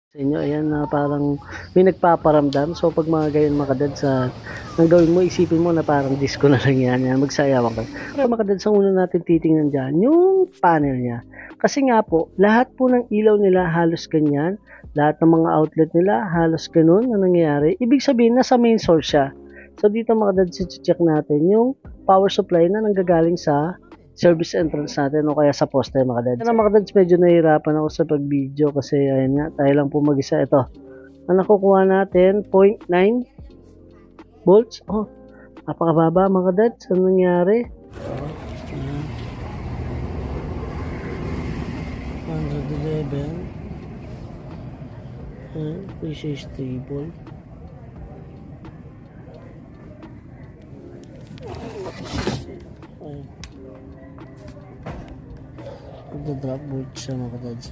Sa inyo ayan na parang may nagpaparamdam. So 'pag mga gayon mga kadads, ang gawin mo isipin mo na parang disco na lang yan, magsayawan ka. Pero mga kadads ang una natin titingnan diyan yung panel niya. Kasi nga po lahat po ng ilaw nila halos ganyan, lahat ng mga outlet nila halos gano'n ang nangyayari. Ibig sabihin nasa main source siya. So dito mga kadads i-che-check natin yung power supply na nanggagaling sa service entrance natin o kaya sa poste mga kadads. Kaya mga kadads medyo nahihirapan ako sa pag-video kasi ayun nga tayo lang po mag-isa. Ito, ang nakukuha natin 0.9 volts. Oh, napakababa mga kadads. Ano nangyari? 111. This is stable. Nagda-drop volt siya mga kadads.